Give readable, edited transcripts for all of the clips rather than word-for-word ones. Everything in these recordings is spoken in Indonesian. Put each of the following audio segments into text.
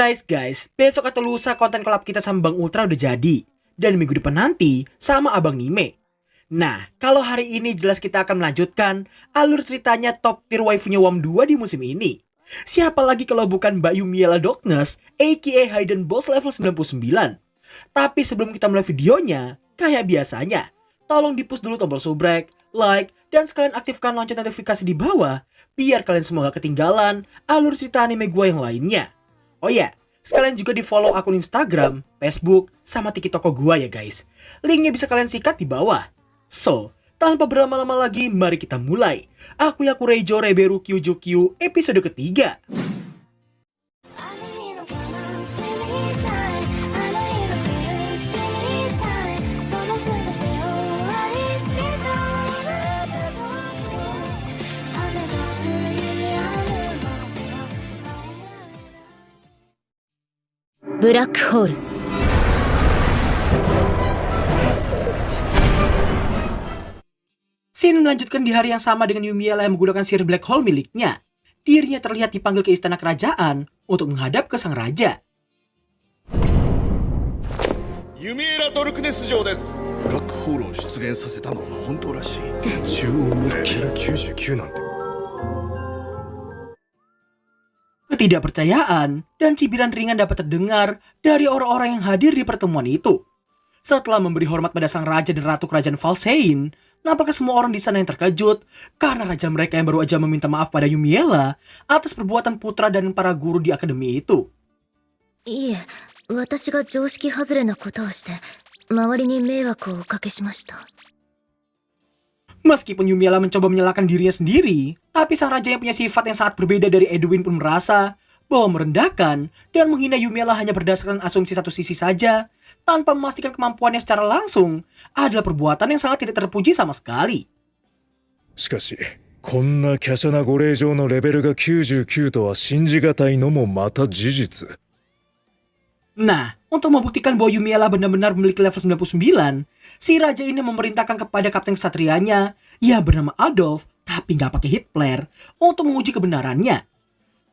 Guys, besok atau lusa konten collab kita sama Bang Ultra udah jadi. Dan minggu depan nanti sama Abang Nime. Nah, kalau hari ini jelas kita akan melanjutkan alur ceritanya top tier waifunya WAM 2 di musim ini. Siapa lagi kalau bukan Mbak Yumiella Darkness, aka Hidden Boss level 99. Tapi sebelum kita mulai videonya, kayak biasanya, tolong di-push dulu tombol subrek, like, dan sekalian aktifkan lonceng notifikasi di bawah, biar kalian semua gak ketinggalan alur cerita anime gua yang lainnya. Oh ya, sekalian juga di follow akun Instagram, Facebook, sama TikTok gua ya guys. Linknya bisa kalian sikat di bawah. So, tanpa berlama-lama lagi, mari kita mulai. Aku Yakureijo Reberu Kyujukyu episode ketiga. Black Hole. Scene melanjutkan di hari yang sama dengan Yumiella yang menggunakan sihir Black Hole miliknya. Dirinya terlihat dipanggil ke istana kerajaan untuk menghadap ke sang raja. Yumiella Darkness 城です。ブラックホールを出現させたのは本当らしい。中央のレベル99なんて。Ketidakpercayaan dan cibiran ringan dapat terdengar dari orang-orang yang hadir di pertemuan itu. Setelah memberi hormat pada sang raja dan ratu kerajaan Valsein, nampaknya semua orang di sana yang terkejut karena raja mereka yang baru aja meminta maaf pada Yumiella atas perbuatan putra dan para guru di akademi itu. いいえ、私が常識外れなことをして周りに迷惑をおかけしました。 Meskipun Yumiella mencoba menyalahkan dirinya sendiri, tapi sang raja yang punya sifat yang sangat berbeda dari Edwin pun merasa bahwa merendahkan dan menghina Yumiella hanya berdasarkan asumsi satu sisi saja, tanpa memastikan kemampuannya secara langsung, adalah perbuatan yang sangat tidak terpuji sama sekali. しかし、こんな華奢なご令嬢のレベルが99とは信じがたいのもまた事実。 Nah, untuk membuktikan bahwa Yumiella benar-benar memiliki level 99, si raja ini memerintahkan kepada kapten kesatrianya yang bernama Adolf, tapi nggak pakai hit player, untuk menguji kebenarannya.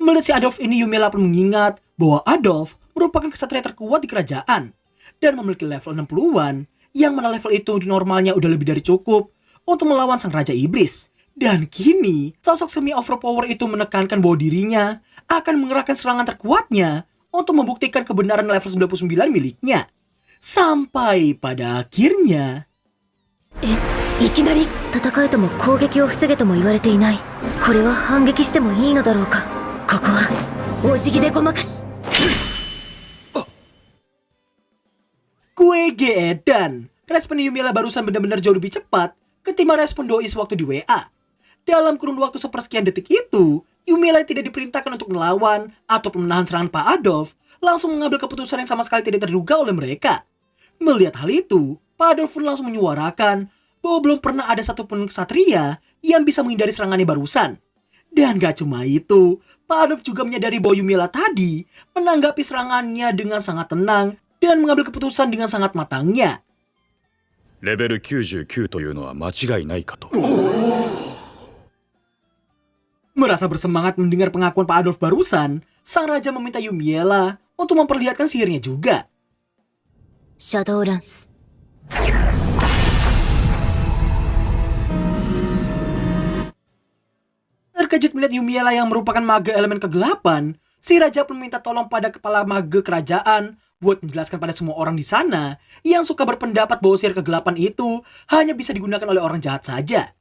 Melihat si Adolf ini, Yumiella pun mengingat bahwa Adolf merupakan kesatria terkuat di kerajaan dan memiliki level 60-an, yang mana level itu normalnya udah lebih dari cukup untuk melawan sang raja iblis. Dan kini, sosok semi overpower itu menekankan bahwa dirinya akan mengerahkan serangan terkuatnya untuk membuktikan kebenaran level 99 miliknya. Sampai pada akhirnya... いきなり戦えとも攻撃を防げとも言われていない。これは反撃してもいいのだろうか。ここはお辞儀でごまかす。 Gue Geedan. Respon Yumiella barusan benar-benar jauh lebih cepat ketimbang respon Doi sewaktu di WA. Dalam kurun waktu sepersekian detik itu, Yumiella tidak diperintahkan untuk melawan atau menahan serangan Pak Adolf, langsung mengambil keputusan yang sama sekali tidak terduga oleh mereka. Melihat hal itu, Pak Adolf pun langsung menyuarakan bahwa belum pernah ada satupun ksatria yang bisa menghindari serangannya barusan. Dan gak cuma itu, Pak Adolf juga menyadari bahwa Yumiella tadi menanggapi serangannya dengan sangat tenang dan mengambil keputusan dengan sangat matangnya. レベル99というのは間違いないかと。 Merasa bersemangat mendengar pengakuan Pak Adolf barusan, sang raja meminta Yumiella untuk memperlihatkan sihirnya juga. シャドウランス。 Terkejut melihat Yumiella yang merupakan mage elemen kegelapan, si raja pun minta tolong pada kepala mage kerajaan buat menjelaskan pada semua orang di sana yang suka berpendapat bahwa sihir kegelapan itu hanya bisa digunakan oleh orang jahat saja.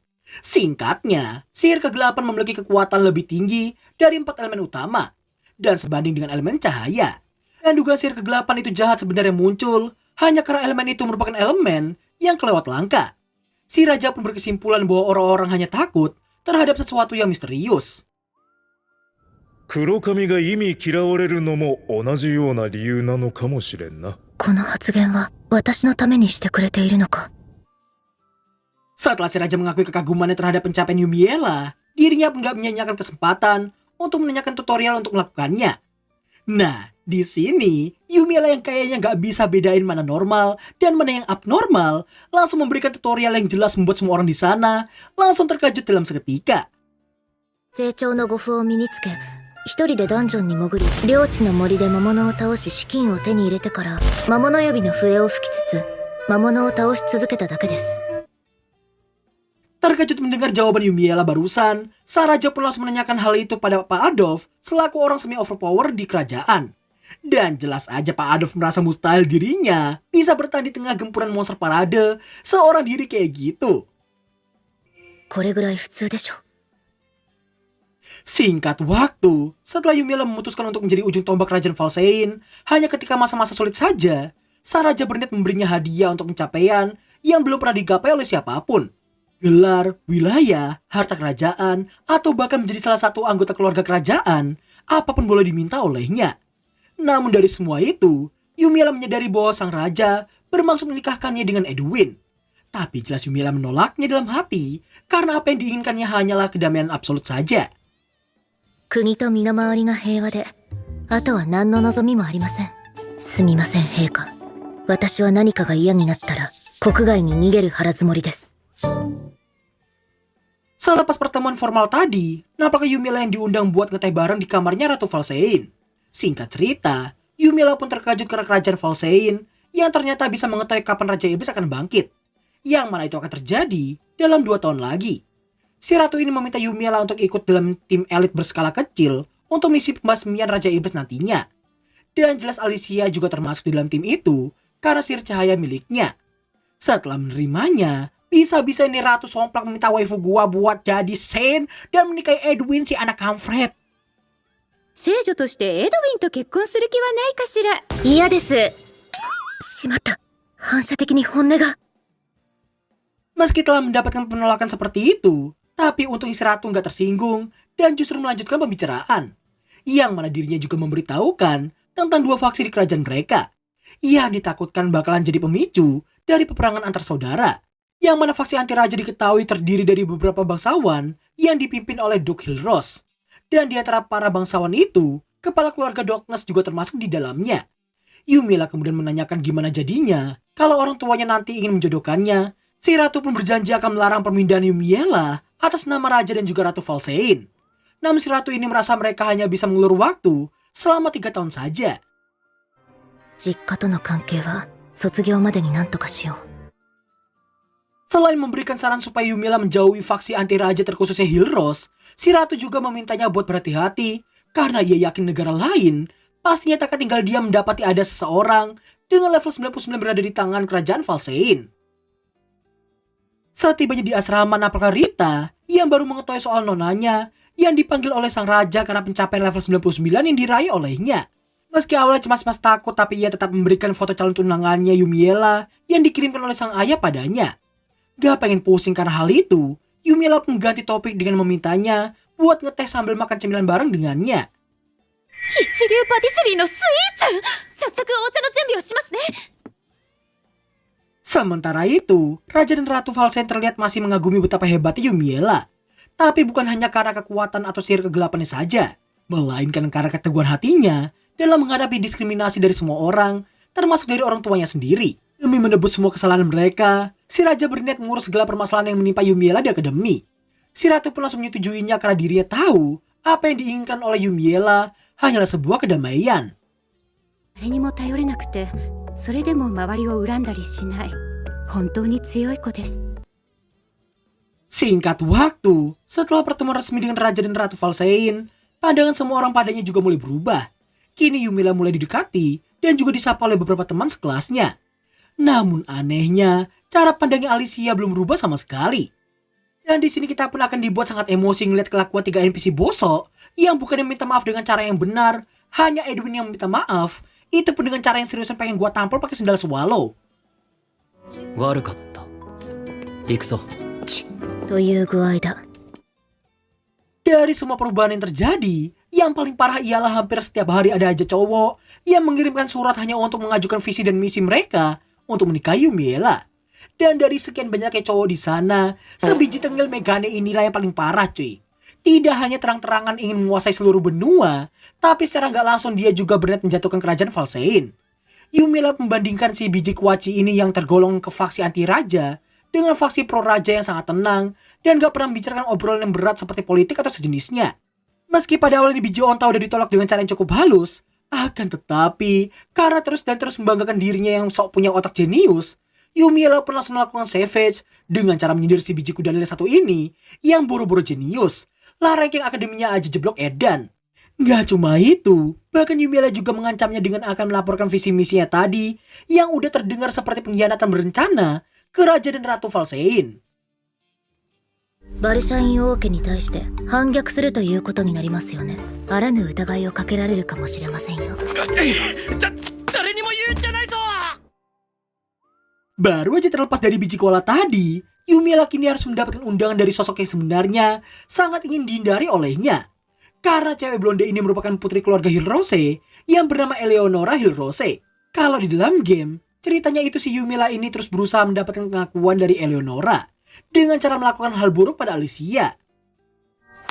Singkatnya, sihir kegelapan memiliki kekuatan lebih tinggi dari 4 elemen utama dan sebanding dengan elemen cahaya. Dan dugaan sihir kegelapan itu jahat sebenarnya muncul hanya karena elemen itu merupakan elemen yang kelewat langka. Si raja pun berkesimpulan bahwa orang-orang hanya takut terhadap sesuatu yang misterius. 黒髪が意味嫌われるのも同じような理由なのかもしれんな。この発言は私のためにしてくれているのか。 Setelah si raja mengakui kekagumannya terhadap pencapaian Yumiella, dirinya pun gak menyanyiakan kesempatan untuk menanyakan tutorial untuk melakukannya. Nah, di sini Yumiella yang kayaknya gak bisa bedain mana normal dan mana yang abnormal, langsung memberikan tutorial yang jelas membuat semua orang di sana langsung terkejut dalam seketika. 成長の語符を身につけ、一人でダンジョンに潜り、領地の森で魔物を倒し資金を手に入れてから、魔物呼びの笛を吹きつつ、魔物を倒し続けただけです。Terkejut mendengar jawaban Yumiela barusan, sang raja pun langsung menanyakan hal itu pada Pak Adolf selaku orang semi overpower di kerajaan. Dan jelas aja Pak Adolf merasa mustahil dirinya bisa bertahan di tengah gempuran monster parade seorang diri kayak gitu. これぐらい普通でしょ。 Singkat waktu, setelah Yumiela memutuskan untuk menjadi ujung tombak kerajaan Valsein, hanya ketika masa-masa sulit saja, sang raja berniat memberinya hadiah untuk pencapaian yang belum pernah digapai oleh siapapun. Gelar, wilayah, harta kerajaan, atau bahkan menjadi salah satu anggota keluarga kerajaan, apapun boleh diminta olehnya. Namun dari semua itu, Yumiela menyadari bahwa sang raja bermaksud menikahkannya dengan Edwin. Tapi jelas Yumiela menolaknya dalam hati, karena apa yang diinginkannya hanyalah kedamaian absolut saja. 国と身の回りが平和で、あとは何の望みもありません。すみません陛下。私は何かが嫌になったら国外に逃げる腹積もりです。 Selepas pertemuan formal tadi, nampaknya Yumiela yang diundang buat ngeteh bareng di kamarnya Ratu Valsein. Singkat cerita, Yumiela pun terkejut karena kerajaan Valsein yang ternyata bisa mengetahui kapan Raja Iblis akan bangkit. Yang mana itu akan terjadi dalam 2 tahun lagi. Si ratu ini meminta Yumiela untuk ikut dalam tim elit berskala kecil untuk misi pembasmian Raja Iblis nantinya. Dan jelas Alicia juga termasuk di dalam tim itu karena sihir cahaya miliknya. Setelah menerimanya, bisa-bisa ini Ratu Somplak meminta waifu gua buat jadi Saint dan menikahi Edwin si anak kampret. 聖女としてエドウィンと結婚する気はないかしら。嫌です。しまった。反射的に本音が。 Meski telah mendapatkan penolakan seperti itu, tapi untung si ratu nggak tersinggung dan justru melanjutkan pembicaraan. Yang mana dirinya juga memberitahukan tentang 2 faksi di kerajaan mereka yang ditakutkan bakalan jadi pemicu dari peperangan antar saudara. Yang mana faksi anti raja diketahui terdiri dari beberapa bangsawan yang dipimpin oleh Duke Hilros. Dan di antara para bangsawan itu, kepala keluarga Darkness juga termasuk di dalamnya. Yumiela kemudian menanyakan gimana jadinya kalau orang tuanya nanti ingin menjodohkannya. Si ratu pun berjanji akan melarang permindahan Yumiela atas nama raja dan juga Ratu Valsein. Namun si ratu ini merasa mereka hanya bisa mengulur waktu selama 3 tahun saja. 実家との関係は卒業までに何とかしよう。 Selain memberikan saran supaya Yumiela menjauhi faksi anti raja terkhususnya Hilros, si ratu juga memintanya buat berhati-hati karena ia yakin negara lain pastinya tak tinggal diam mendapati ada seseorang dengan level 99 berada di tangan kerajaan Valsein. Setibanya di asrama nampaknya Rita yang baru mengetahui soal nonanya yang dipanggil oleh sang raja karena pencapaian level 99 yang diraih olehnya. Meski awalnya cemas-cemas takut, tapi ia tetap memberikan foto calon tunangannya Yumiela yang dikirimkan oleh sang ayah padanya. Gak pengen pusing karena hal itu, Yumiela pun ganti topik dengan memintanya buat ngeteh sambil makan cemilan bareng dengannya. 一流パティスリーのスイーツ。早速お茶の準備をしますね。 Sementara itu, Raja dan Ratu Valsein terlihat masih mengagumi betapa hebatnya Yumiela. Tapi bukan hanya karena kekuatan atau sihir kegelapannya saja, melainkan karena keteguhan hatinya dalam menghadapi diskriminasi dari semua orang, termasuk dari orang tuanya sendiri. Demi menebus semua kesalahan mereka, si Raja berniat mengurus segala permasalahan yang menimpa Yumiela di akademi. Si Ratu pun langsung menyetujuinya karena dirinya tahu apa yang diinginkan oleh Yumiela hanyalah sebuah kedamaian. 誰にも頼れなくて、それでも周りを恨んだりしない。本当に強い子です。 Singkat waktu, setelah pertemuan resmi dengan Raja dan Ratu Valsein, pandangan semua orang padanya juga mulai berubah. Kini Yumiela mulai didekati dan juga disapa oleh beberapa teman sekelasnya. Namun anehnya, cara pandangnya Alicia belum berubah sama sekali. Dan di sini kita pun akan dibuat sangat emosi ngeliat kelakuan 3 NPC bosok yang bukannya minta maaf dengan cara yang benar, hanya Edwin yang minta maaf. Itu pun dengan cara yang seriusan pengen gua tampol pakai sendal swallow. 悪かった。行くぞ。という具合だ。 Dari semua perubahan yang terjadi, yang paling parah ialah hampir setiap hari ada aja cowok yang mengirimkan surat hanya untuk mengajukan visi dan misi mereka untuk menikahi Yumiela. Dan dari sekian banyaknya cowok di sana, sebiji tengil Megane inilah yang paling parah cuy. Tidak hanya terang-terangan ingin menguasai seluruh benua, tapi secara nggak langsung dia juga berniat menjatuhkan kerajaan Valsein. Yumiela membandingkan si biji kuaci ini yang tergolong ke faksi anti raja dengan faksi pro raja yang sangat tenang dan gak pernah membicarakan obrolan yang berat seperti politik atau sejenisnya. Meski pada awal ini biji onta udah ditolak dengan cara yang cukup halus, akan tetapi karena terus membanggakan dirinya yang sok punya otak jenius, Yumiela pun langsung melakukan savage dengan cara menyindir si biji kuda lele satu ini yang buru-buru jenius. Lah ranking akademinya aja jeblok edan. Gak cuma itu, bahkan Yumiela juga mengancamnya dengan akan melaporkan visi misinya tadi yang udah terdengar seperti pengkhianatan berencana ke Raja dan Ratu Valsein. バルシャイン王家に対して反逆するということになりますよね。あらぬ疑いをかけられるかもしれませんよ。誰にも言うんじゃないぞ。 Baru aja terlepas dari biji koala tadi, Yumiela kini harus mendapatkan undangan dari sosok yang sebenarnya sangat ingin dihindari olehnya. Karena cewek blonde ini merupakan putri keluarga Hilrose yang bernama Eleonora Hilrose. Kalau di dalam game, ceritanya itu si Yumiela ini terus berusaha mendapatkan pengakuan dari Eleonora dengan cara melakukan hal buruk pada Alicia.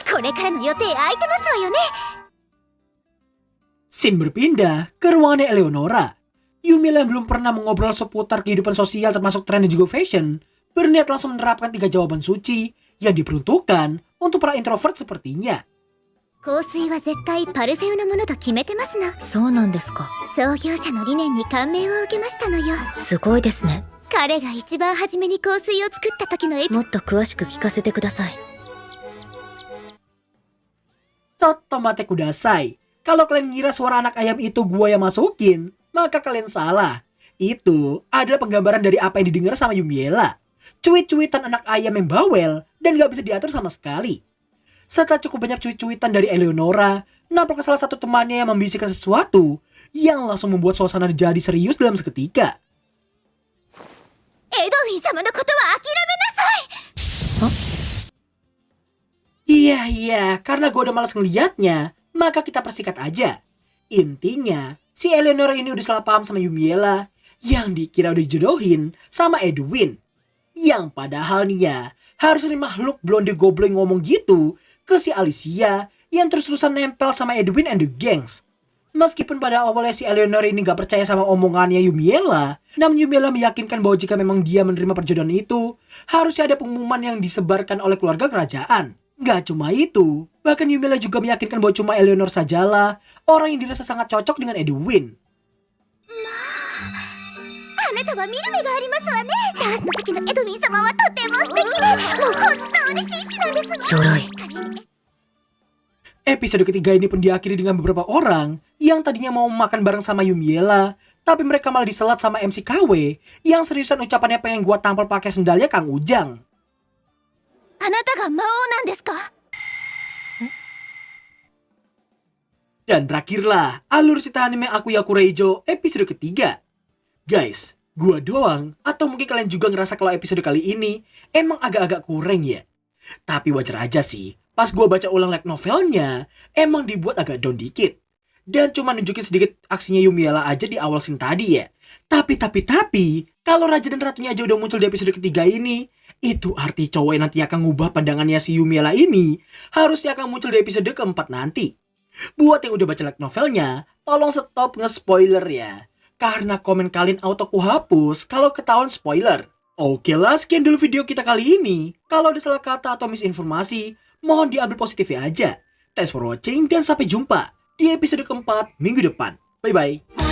これからの予定空いてますわよね。 Scene berpindah ke ruangannya Eleonora. Yumiela yang belum pernah mengobrol seputar kehidupan sosial termasuk tren dan juga fashion, berniat langsung menerapkan 3 jawaban suci yang diperuntukkan untuk para introvert sepertinya. 香水は絶対パルフェウなものと決めてますの。そうなんですか。創業者の理念に感銘を受けましたのよ。すごいですね。彼が一番初めに香水を作った時のもっと詳しく聞かせてください。 Sotomate kudasai. Kalau kalian ngira suara anak ayam itu gua yang masukin, maka kalian salah. Itu adalah penggambaran dari apa yang didengar sama Yumiela. Cuit-cuitan anak ayam yang bawel dan gak bisa diatur sama sekali. Setelah cukup banyak cuit-cuitan dari Eleonora, nampak salah satu temannya yang membisikkan sesuatu yang langsung membuat suasana jadi serius dalam seketika. Edwin sama no koto wa akirame nasai. Iya, karena gue udah malas ngeliatnya, maka kita persikat aja. Intinya, si Eleonora ini udah salah paham sama Yumiela yang dikira udah dijodohin sama Edwin. Yang padahal nih ya, harus nih makhluk blonde goblok ngomong gitu ke si Alicia yang terus-terusan nempel sama Edwin and the gangs. Meskipun pada awalnya si Eleonora ini gak percaya sama omongannya Yumiela, namun Yumiela meyakinkan bahwa jika memang dia menerima perjodohan itu, harusnya ada pengumuman yang disebarkan oleh keluarga kerajaan. Gak cuma itu, bahkan Yumiela juga meyakinkan bahwa cuma Eleanor sajalah orang yang dirasa sangat cocok dengan Edwin. あなたは見る目がありますわね。ダンスの時のエドウィン様はとても素敵で、もう本当嬉しいしなんですの。ちょろい。 Episode ketiga ini pun diakhiri dengan beberapa orang yang tadinya mau makan bareng sama Yumiela, tapi mereka malah diselat sama MC KW yang seriusan ucapannya pengen gua tampal pakai sendalnya Kang Ujang. あなたが魔王なんですか? Dan terakhirlah alur cerita anime Akuyaku Reijo episode ketiga. Guys, gua doang atau mungkin kalian juga ngerasa kalau episode kali ini emang agak-agak kurang ya? Tapi wajar aja sih, pas gua baca ulang light novelnya emang dibuat agak down dikit. Dan cuma nunjukin sedikit aksinya Yumiela aja di awal scene tadi ya. Tapi, kalau Raja dan Ratunya aja udah muncul di episode ketiga ini, itu arti cowok yang nanti akan ngubah pandangannya si Yumiela ini harusnya akan muncul di episode keempat nanti. Buat yang udah baca light novelnya, tolong stop nge-spoiler ya. Karena komen kalian auto kuhapus kalau ketahuan spoiler. Oke lah, sekian dulu video kita kali ini. Kalau ada salah kata atau misinformasi, mohon diambil positifnya aja. Thanks for watching dan sampai jumpa di episode keempat minggu depan. Bye-bye.